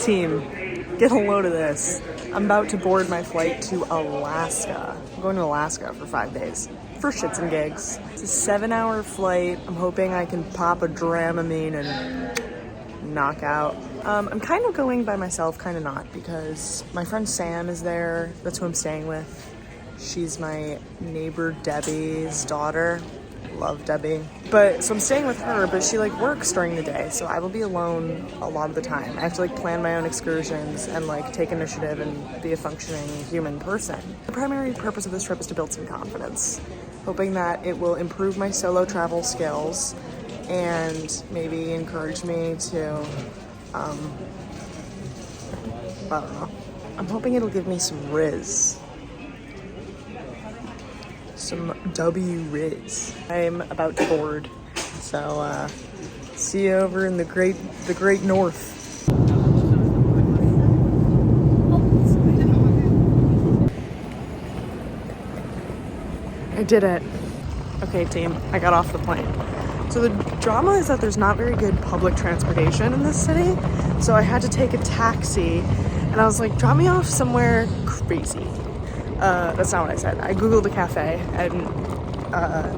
team, get a load of this. I'm about to board my flight to Alaska. I'm going to Alaska for 5 days for shits and gigs. It's a 7-hour flight. I'm hoping I can pop a Dramamine and knock out. I'm kind of going by myself, kind of not, because my friend Sam is there. That's who I'm staying with. She's my neighbor Debbie's daughter. Love Debbie. So I'm staying with her, but she like works during the day, so I will be alone a lot of the time. I have to like plan my own excursions and like take initiative and be a functioning human person. The primary purpose of this trip is to build some confidence, hoping that it will improve my solo travel skills and maybe encourage me to, I don't know. I'm hoping it'll give me some Riz. Some W Riz. I'm about to board, so see you over in the great north. I did it. Okay, team, I got off the plane. So the drama is that there's not very good public transportation in this city, so I had to take a taxi, and I was like, drop me off somewhere crazy. That's not what I said. I googled a cafe and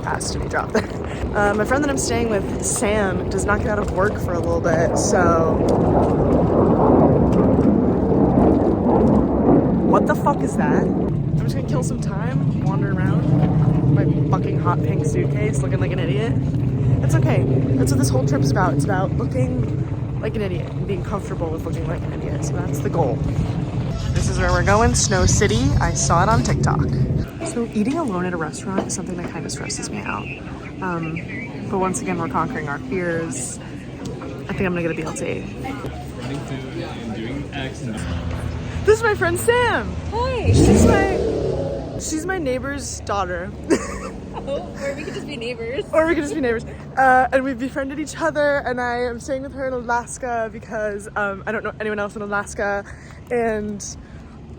asked to be dropped there. My friend that I'm staying with, Sam, does not get out of work for a little bit, so... What the fuck is that? I'm just gonna kill some time, wander around with my fucking hot pink suitcase, looking like an idiot. It's okay. That's what this whole trip is about. It's about looking like an idiot and being comfortable with looking like an idiot, so that's the goal. This is where we're going, Snow City. I saw it on TikTok. So eating alone at a restaurant is something that kind of stresses me out. But once again, we're conquering our fears. I think I'm gonna get a BLT. This is my friend Sam. Hi. She's my neighbor's daughter. Or we could just be neighbors. And we've befriended each other, and I am staying with her in Alaska because I don't know anyone else in Alaska, and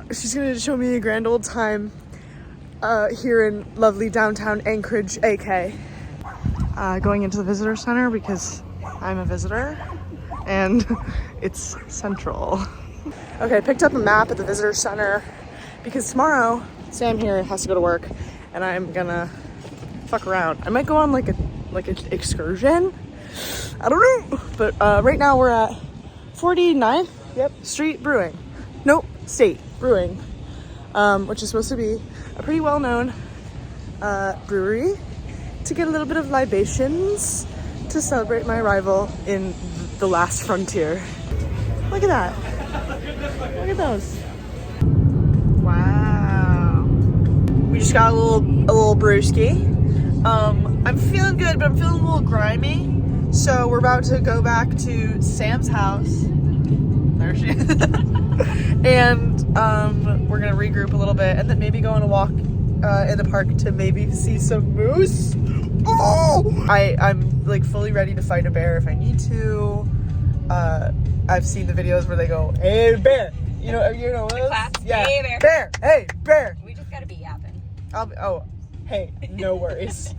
she's gonna show me a grand old time here in lovely downtown Anchorage, AK. Going into the visitor center because I'm a visitor and it's central. Okay, picked up a map at the visitor center because tomorrow Sam here has to go to work and I'm gonna fuck around. I might go on like an excursion. I don't know. But right now we're at 49th Street Brewing. Nope, State Brewing, which is supposed to be a pretty well-known brewery to get a little bit of libations to celebrate my arrival in the last frontier. Look at that. Look at those. Wow. We just got a little brewski. I'm feeling good, but I'm feeling a little grimy. So we're about to go back to Sam's house. There she is. And we're gonna regroup a little bit and then maybe go on a walk in the park to maybe see some moose. Oh! I'm like fully ready to fight a bear if I need to. I've seen the videos where they go, "Hey bear," you know what? Yeah. Hey bear. Bear. Hey bear. We just gotta be yapping. Hey, no worries.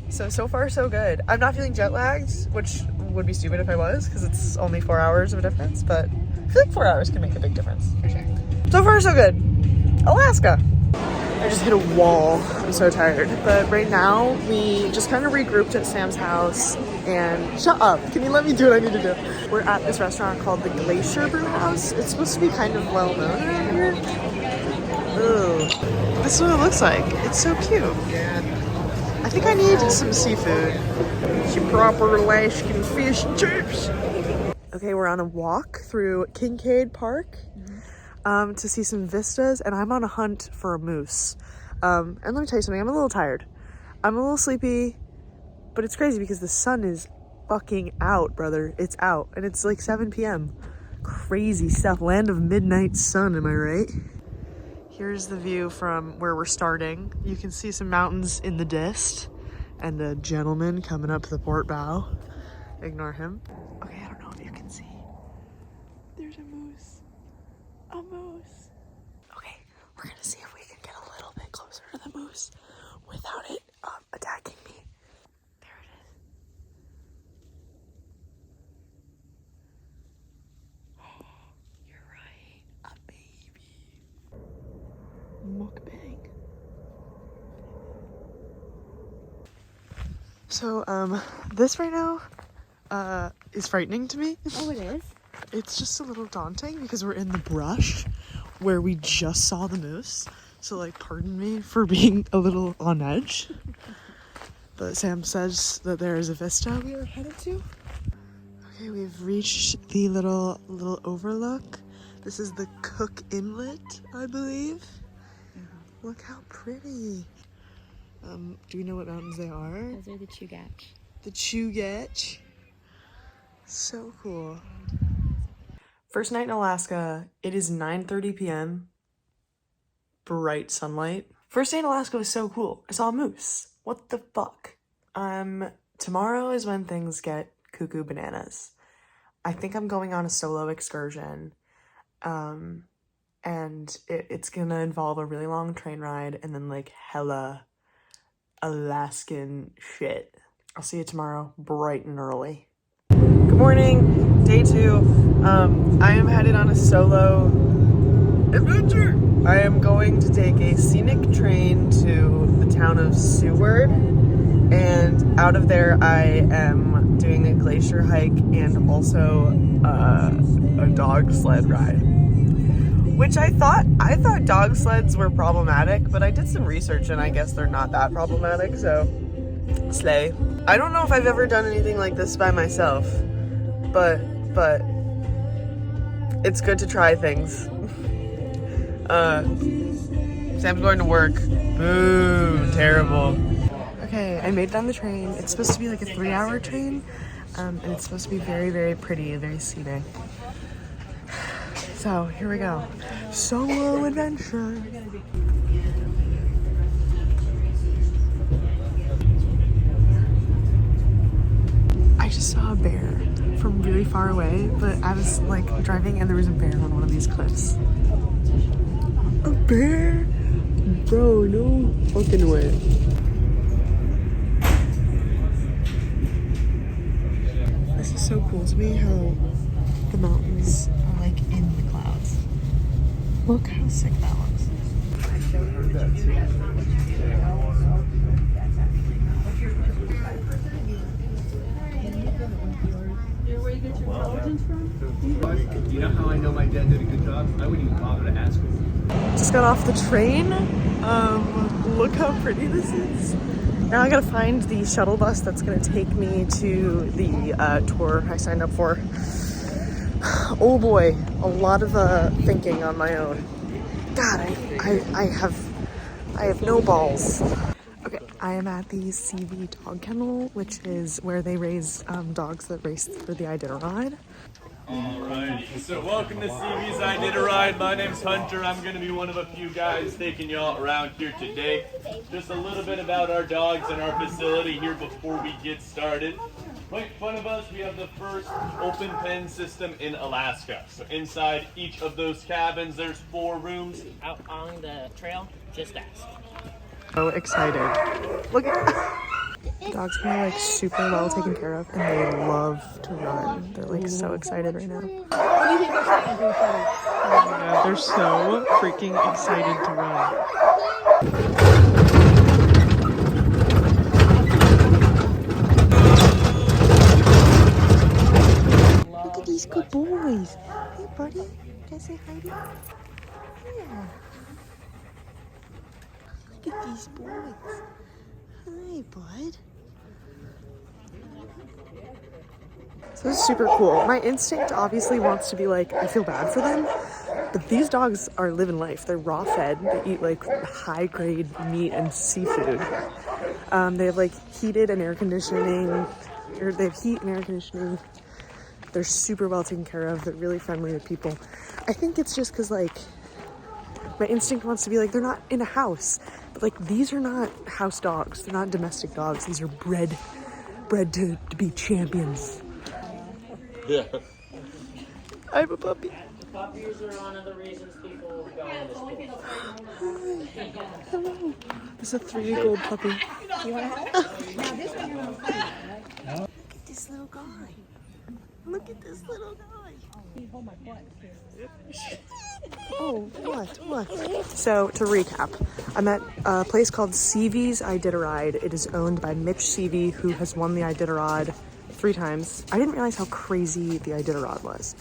So far so good. I'm not feeling jet lagged, which would be stupid if I was, because it's only 4 hours of a difference, but I feel like 4 hours can make a big difference. For sure. So far so good. Alaska. I just hit a wall. I'm so tired. But right now, we just kind of regrouped at Sam's house and shut up. Can you let me do what I need to do? We're at this restaurant called the Glacier Brew House. It's supposed to be kind of well known around here. Ooh. This is what it looks like. It's so cute. I think I need some seafood. Some proper Alaskan fish and chips. Okay, we're on a walk through Kincaid Park to see some vistas, and I'm on a hunt for a moose. And let me tell you something, I'm a little tired. I'm a little sleepy, but it's crazy because the sun is fucking out, brother. It's out, and it's like 7 p.m. Crazy stuff. Land of midnight sun, am I right? Here's the view from where we're starting. You can see some mountains in the dist and a gentleman coming up the port bow. Ignore him. Okay, I don't know if you can see. There's a moose. A moose. Okay, we're gonna see if we can get a little bit closer to the moose without it attacking me. There it is. So, this right now, is frightening to me. Oh, it is? It's just a little daunting because we're in the brush where we just saw the moose. So, like, pardon me for being a little on edge. But Sam says that there is a vista we are headed to. Okay, we've reached the little overlook. This is the Cook Inlet, I believe. Look how pretty. Do we know what mountains they are? Those are the Chugach. The Chugach. So cool. First night in Alaska. It is 9:30 p.m. Bright sunlight. First day in Alaska was so cool. I saw a moose. What the fuck? Tomorrow is when things get cuckoo bananas. I think I'm going on a solo excursion. And it's gonna involve a really long train ride and then like hella Alaskan shit. I'll see you tomorrow, bright and early. Good morning, day 2. I am headed on a solo adventure. I am going to take a scenic train to the town of Seward, and out of there I am doing a glacier hike and also a dog sled ride. Which I thought dog sleds were problematic, but I did some research and I guess they're not that problematic, so slay. I don't know if I've ever done anything like this by myself, but it's good to try things. Sam's going to work. Boo, terrible. Okay, I made it on the train. It's supposed to be like a 3-hour train, and it's supposed to be very, very pretty, very scenic. So here we go. Solo adventure. I just saw a bear from really far away, but I was like driving and there was a bear on one of these cliffs. A bear? Bro, no fucking way. This is so cool to me how the mountains are like in the clouds. Look how sick that looks. Where you get your intelligence from? You know how I know my dad did a good job? I wouldn't even bother to ask him. Just got off the train. Look how pretty this is. Now I gotta find the shuttle bus that's gonna take me to the tour I signed up for. Oh boy, a lot of thinking on my own. God, I have no balls. Okay, I am at the CV dog kennel, which is where they raise dogs that race for the Iditarod. Alright, so welcome to CV's Iditarod. My name's Hunter. I'm going to be one of a few guys taking y'all around here today. Just a little bit about our dogs and our facility here before we get started. Right in front of us, we have the first open pen system in Alaska. So inside each of those cabins, there's 4 rooms. Out on the trail, just ask. So excited. Look at dogs are like super well taken care of and they love to run. They're like so excited right now. What do you think they're trying to do, Yeah, they're so freaking excited to run. Look at these good boys. Hey buddy, can I say hi to you? Yeah. Look at these boys. Hi, bud. So this is super cool. My instinct obviously wants to be like, I feel bad for them, but these dogs are living life. They're raw fed. They eat like high grade meat and seafood. They have like heated and air conditioning, or they have heat and air conditioning. They're super well taken care of. They're really friendly to people. I think it's just because like my instinct wants to be like, they're not in a house, but like these are not house dogs. They're not domestic dogs. These are bred to be champions. Yeah. I have a puppy. Puppies are one of the reasons people go in this pool. Hi. Hello. This is a 3-week-old puppy. You want to help? Now this one. Look at this little guy. Look at this little guy. Oh, what? So, to recap, I'm at a place called Seavey's Iditarod. It is owned by Mitch Seavey, who has won the Iditarod 3 times. I didn't realize how crazy the Iditarod was.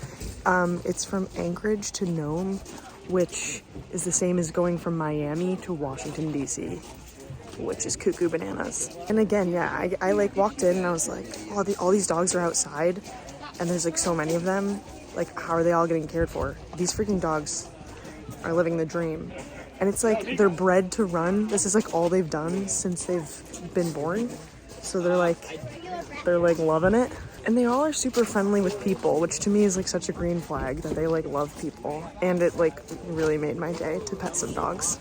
It's from Anchorage to Nome, which is the same as going from Miami to Washington, D.C., which is cuckoo bananas. And again, yeah, I like walked in and I was like, oh, all these dogs are outside and there's like so many of them. Like, how are they all getting cared for? These freaking dogs are living the dream. And it's like they're bred to run. This is like all they've done since they've been born. So they're like loving it. And they all are super friendly with people, which to me is like such a green flag that they like love people. And it like really made my day to pet some dogs.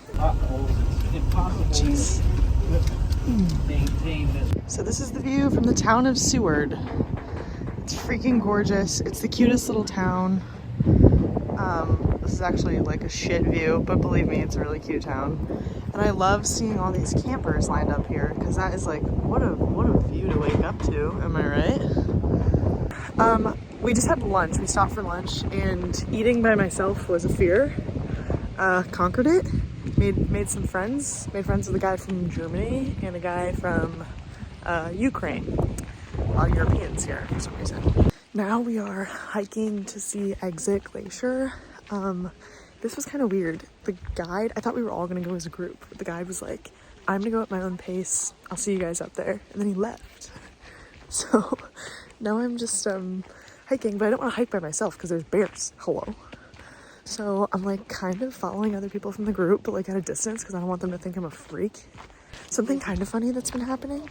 Jeez. So this is the view from the town of Seward. It's freaking gorgeous. It's the cutest little town. This is actually like a shit view, but believe me, it's a really cute town. And I love seeing all these campers lined up here because that is like, what a view to wake up to, am I right? We just had lunch. We stopped for lunch and eating by myself was a fear. Conquered it. Made some friends. Made friends with a guy from Germany and a guy from Ukraine. A lot of Europeans here for some reason. Now we are hiking to see Exit Glacier. This was kind of weird. The guide, I thought we were all gonna go as a group, but the guide was like, I'm gonna go at my own pace. I'll see you guys up there. And then he left. So now I'm just hiking, but I don't want to hike by myself because there's bears. Hello. So I'm like kind of following other people from the group, but like at a distance because I don't want them to think I'm a freak. Something kind of funny that's been happening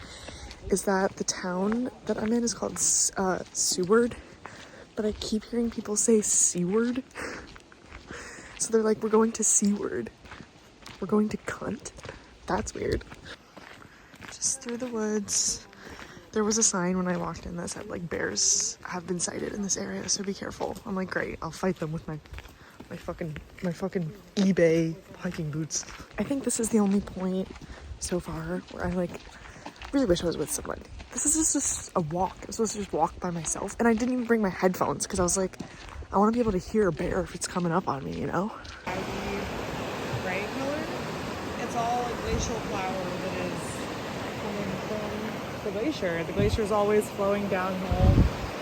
is that the town that I'm in is called Seward, but I keep hearing people say Seward. So they're like, we're going to Seward. We're going to cunt. That's weird. Just through the woods. There was a sign when I walked in that said like bears have been sighted in this area, so be careful. I'm like, great, I'll fight them with my fucking eBay hiking boots. I think this is the only point so far where I like really wish I was with somebody. This is just a walk. I was supposed to just walk by myself, and I didn't even bring my headphones because I was like, I want to be able to hear a bear if it's coming up on me, you know? Gray color. It's all a glacial flower that is coming from the glacier. The glacier is always flowing downhill,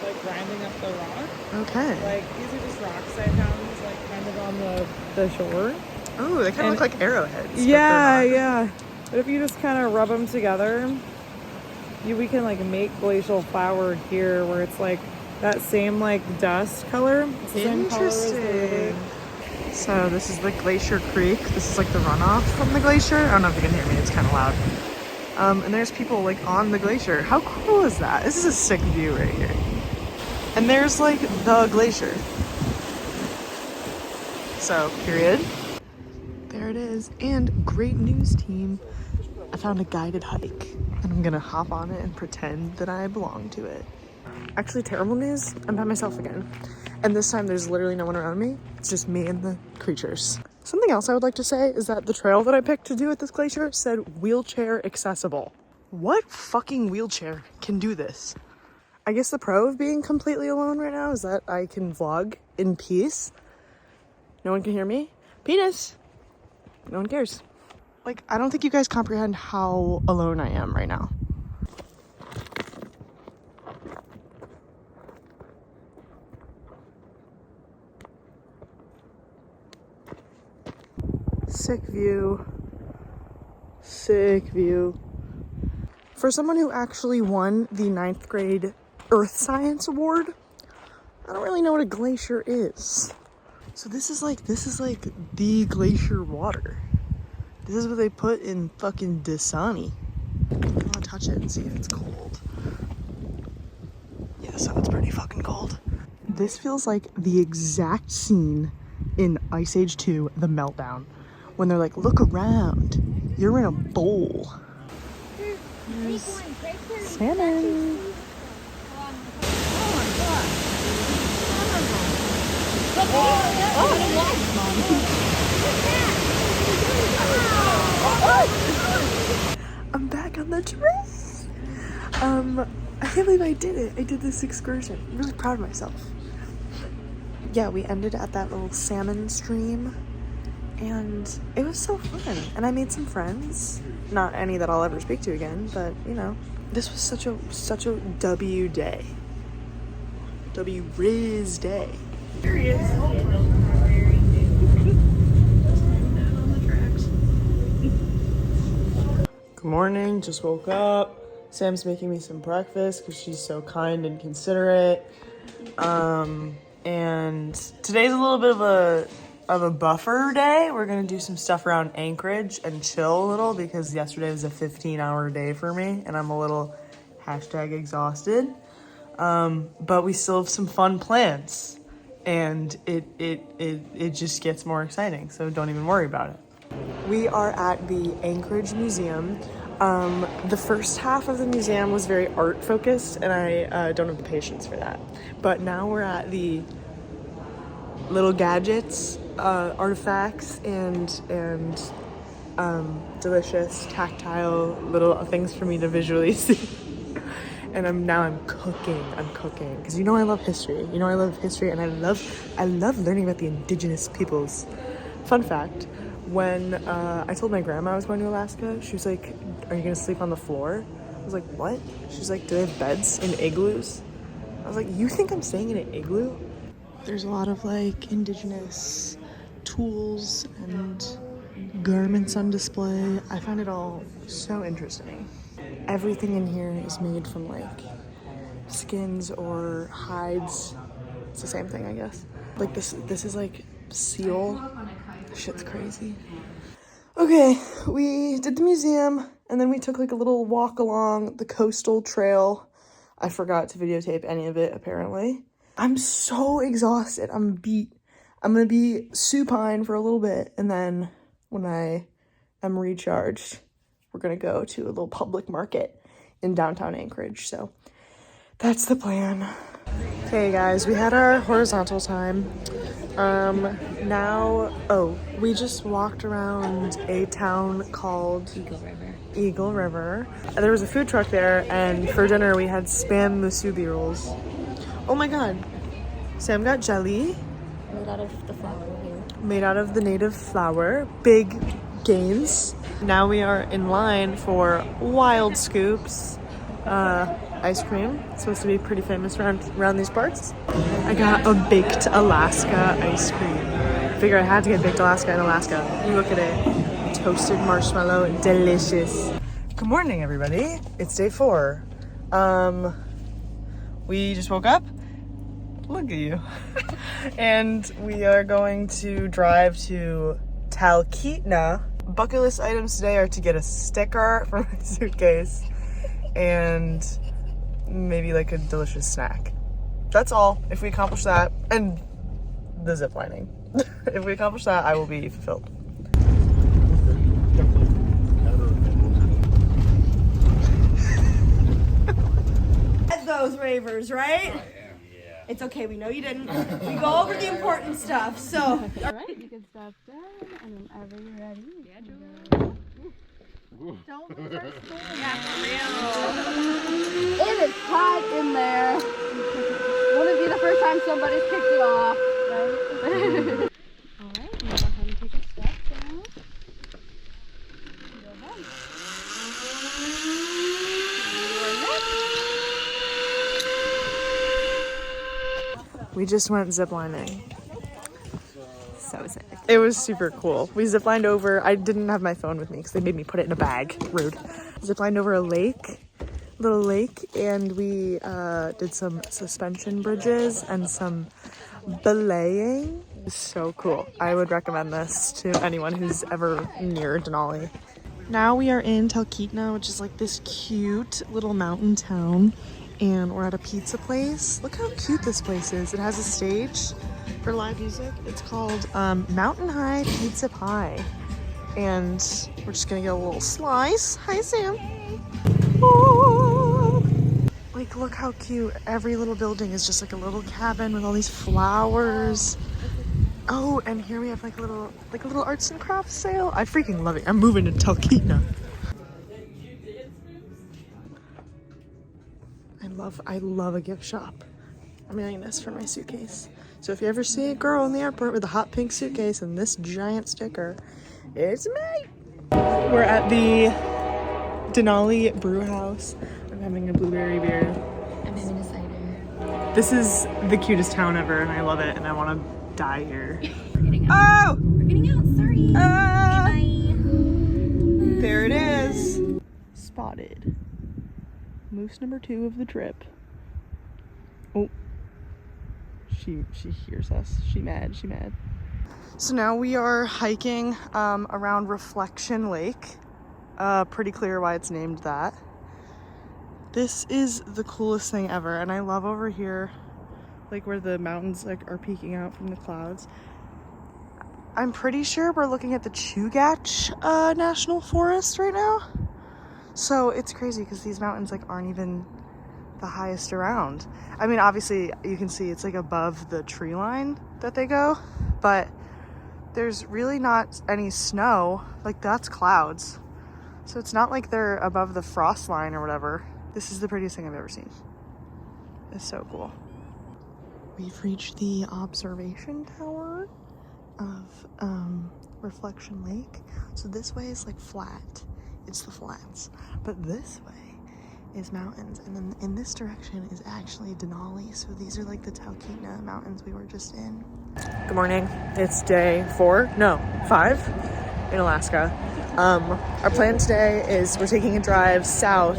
like grinding up the rock. Okay. Like these are just rocks I found, like kind of on the shore. Oh, they kind of look like arrowheads. Yeah, yeah. But if you just kind of rub them together, we can like make glacial flower here, where it's like that same like dust color. It's the same color as the river. So this is the Glacier Creek. This is like the runoff from the glacier. I don't know if you can hear me, it's kind of loud. And there's people like on the glacier. How cool is that? This is a sick view right here. And there's like the glacier. So, period. There it is. And great news, team. I found a guided hike and I'm gonna hop on it and pretend that I belong to it. Actually, terrible news, I'm by myself again. And this time there's literally no one around me. It's just me and the creatures. Something else I would like to say is that the trail that I picked to do at this glacier said wheelchair accessible. What fucking wheelchair can do this? I guess the pro of being completely alone right now is that I can vlog in peace. No one can hear me. Penis. No one cares. Like, I don't think you guys comprehend how alone I am right now. Sick view. Sick view. For someone who actually won the 9th grade Earth Science Award, I don't really know what a glacier is. So this is like the glacier water. This is what they put in fucking Dasani. I want to touch it and see if it's cold. Yeah, so it's pretty fucking cold. This feels like the exact scene in Ice Age 2, The Meltdown, when they're like, look around, you're in a bowl. There's salmon. I'm back on the train. I can't believe I did it. I did this excursion. I'm really proud of myself. yeah, we ended at that little salmon stream, and it was so fun. And I made some friends. Not any that I'll ever speak to again, but you know, this was such a W day. W Riz day. Here he is. Good morning, just woke up. Sam's making me some breakfast because she's so kind and considerate. And today's a little bit of a buffer day. We're gonna do some stuff around Anchorage and chill a little because yesterday was a 15-hour day for me and I'm a little #exhausted. But we still have some fun plans and it just gets more exciting, so don't even worry about it. We are at the Anchorage Museum. The first half of the museum was very art focused and I don't have the patience for that. But now we're at the little gadgets, artifacts, and delicious tactile little things for me to visually see. And I'm cooking because you know I love history. You know I love history, and I love learning about the indigenous peoples. Fun fact: when I told my grandma I was going to Alaska, she was like, "Are you gonna sleep on the floor?" I was like, "What?" She's like, "Do they have beds in igloos?" I was like, "You think I'm staying in an igloo?" There's a lot of like indigenous tools and garments on display. I find it all so interesting. Everything in here is made from like skins or hides. It's the same thing, I guess. Like this is like seal. Shit's crazy. Okay, we did the museum and then we took like a little walk along the coastal trail. I forgot to videotape any of it apparently. I'm so exhausted. I'm beat. I'm gonna be supine for a little bit and then when I am recharged, we're gonna go to a little public market in downtown Anchorage. So that's the plan. Okay guys, we had our horizontal time. We just walked around a town called Eagle River. There was a food truck there and for dinner we had spam musubi rolls. Oh my god. Sam got jelly. Made out of the flour here. Made out of the native flour. Big gains. Now we are in line for Wild Scoops ice cream. It's supposed to be pretty famous around these parts. I got a baked Alaska ice cream. Figure I had to get baked Alaska in Alaska. You look at it. Toasted marshmallow, delicious. Good morning, everybody. It's day 4. We just woke up. Look at you. And we are going to drive to Talkeetna. Bucket list items today are to get a sticker for my suitcase and maybe like a delicious snack. That's all. If we accomplish that, and the zip lining. If we accomplish that, I will be fulfilled. Those ravers, right? It's okay, we know you didn't. We go over the important stuff, so. All right, you can stop down, and whenever you're ready, don't lose our spool. Yeah, for real. It is hot in there. Wouldn't be the first time somebody's kicked it off, right? All right, go ahead and take a step down. Go ahead. We just went ziplining. So sick. It was super cool. We ziplined over, I didn't have my phone with me because they made me put it in a bag. Rude. Ziplined over a little lake, and we did some suspension bridges and some belaying. It was so cool. I would recommend this to anyone who's ever near Denali. Now we are in Talkeetna, which is like this cute little mountain town. And we're at a pizza place. Look how cute this place is. It has a stage for live music. It's called Mountain High Pizza Pie. And we're just gonna get a little slice. Hi, Sam. Oh. Like, look how cute. Every little building is just like a little cabin with all these flowers. Oh, and here we have like a little arts and crafts sale. I freaking love it. I'm moving to Talkeetna. I love a gift shop. I'm getting this for my suitcase. So if you ever see a girl in the airport with a hot pink suitcase and this giant sticker, it's me. We're at the Denali Brew House. I'm having a blueberry beer. I'm having a cider. This is the cutest town ever, and I love it, and I want to die here. We're getting out. We're getting out. Sorry. Bye. There it is. Spotted. Moose number 2 of the trip. Oh. She hears us. She mad. So now we are hiking around Reflection Lake. Pretty clear why it's named that. This is the coolest thing ever, and I love over here, like where the mountains like are peeking out from the clouds. I'm pretty sure we're looking at the Chugach National Forest right now. So it's crazy because these mountains like aren't even the highest around. I mean, obviously you can see it's like above the tree line that they go, but there's really not any snow. Like that's clouds. So it's not like they're above the frost line or whatever. This is the prettiest thing I've ever seen. It's so cool. We've reached the observation tower of Reflection Lake. So this way is like flat. It's the flats. But this way is mountains. And then in this direction is actually Denali. So these are like the Talkeetna mountains we were just in. Good morning. It's day 5 in Alaska. Our plan today is we're taking a drive south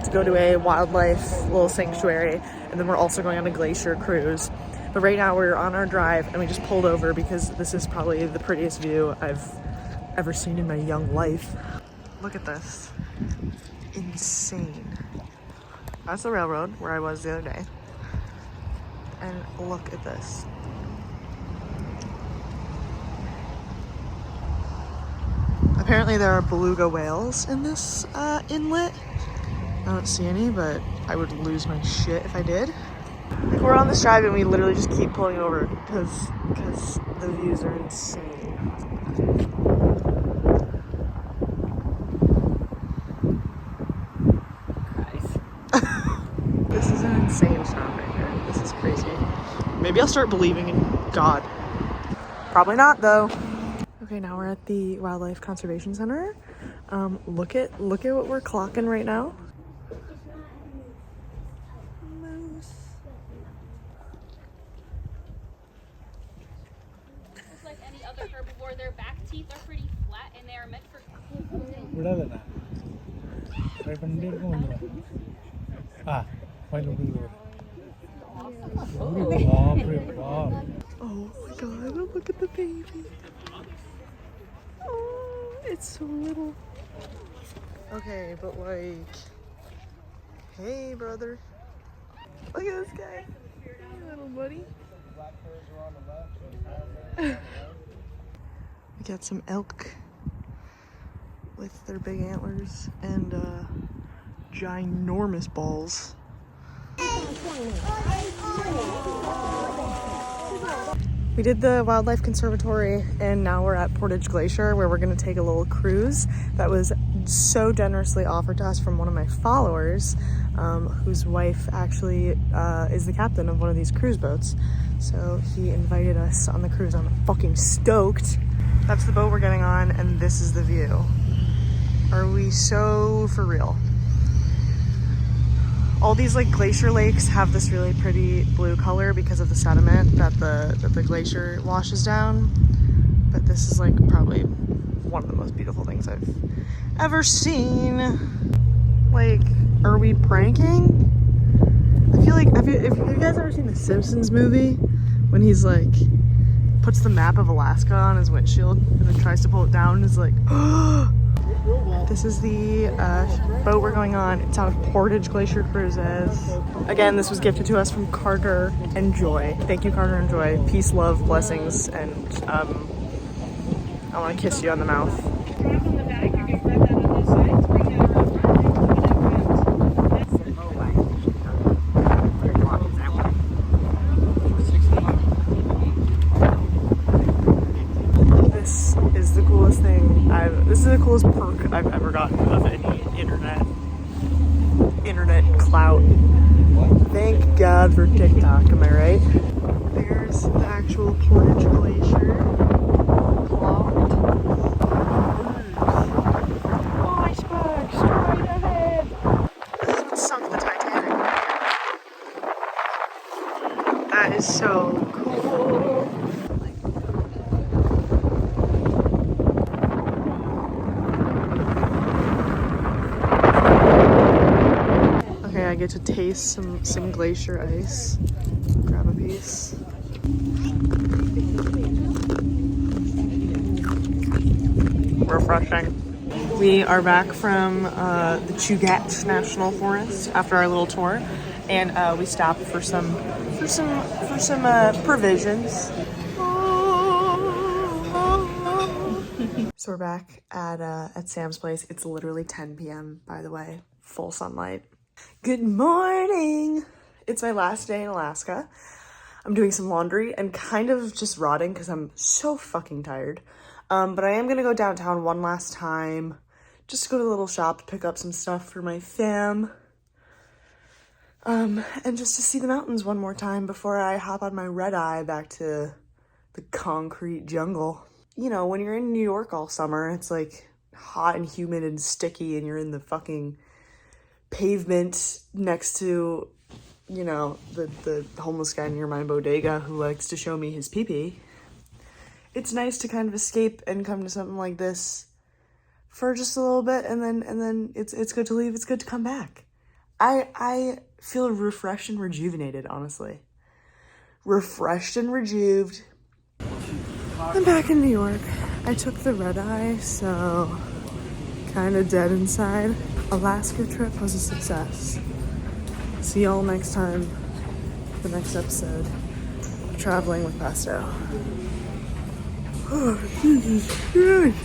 to go to a wildlife little sanctuary, and then we're also going on a glacier cruise. But right now we're on our drive and we just pulled over because this is probably the prettiest view I've ever seen in my young life. Look at this. Insane. That's the railroad where I was the other day. And look at this. Apparently there are beluga whales in this inlet. I don't see any, but I would lose my shit if I did. We're on this drive and we literally just keep pulling over because the views are insane. This is an insane sound right here. This is crazy. Maybe I'll start believing in God. Probably not though. Okay, now we're at the Wildlife Conservation Center. Look at what we're clocking right now. Moose. Just like any other herbivore, their back teeth are pretty flat and they are meant for. Oh my god, look at the baby. Oh, it's so little. Okay, but like, hey brother. Look at this guy. Hey, little buddy. We got some elk with their big antlers and ginormous balls. We did the Wildlife Conservatory and now we're at Portage Glacier where we're going to take a little cruise that was so generously offered to us from one of my followers whose wife actually is the captain of one of these cruise boats. So he invited us on the cruise. I'm fucking stoked. That's the boat we're getting on and this is the view. Are we so for real? All these like glacier lakes have this really pretty blue color because of the sediment that the glacier washes down. But this is like probably one of the most beautiful things I've ever seen. Like, are we pranking? I feel like, have you guys ever seen the Simpsons movie? When he's like, puts the map of Alaska on his windshield and then tries to pull it down and is like, oh! This is the boat we're going on. It's out of Portage Glacier Cruises. Again, this was gifted to us from Carter and Joy. Thank you, Carter and Joy. Peace, love, blessings, and I want to kiss you on the mouth. This is the coolest perk I've ever gotten of any internet clout. Thank God for TikTok, am I right? There's the actual Portage Glacier. Clogged. Iceberg straight ahead. This is what sunk the Titanic. That is so cool. Okay, I get to taste some glacier ice. Grab a piece. Refreshing. We are back from the Chugach National Forest after our little tour, and we stopped for some provisions. So we're back at Sam's place. It's literally 10 p.m. by the way, full sunlight. Good morning. It's my last day in Alaska. I'm doing some laundry and kind of just rotting because I'm so fucking tired. But I am gonna go downtown one last time, just to go to the little shop, pick up some stuff for my fam. And just to see the mountains one more time before I hop on my red eye back to the concrete jungle. You know, when you're in New York all summer, it's like hot and humid and sticky and you're in the fucking pavement next to, you know, the homeless guy near my bodega who likes to show me his pee-pee. It's nice to kind of escape and come to something like this for just a little bit, and then it's good to leave. It's good to come back. I feel refreshed and rejuvenated, honestly. Refreshed and rejuved. I'm back in New York. I took the red eye, so kind of dead inside. Alaska trip was a success. See y'all next time, the next episode of Traveling with Pesto. Oh, Jesus Christ.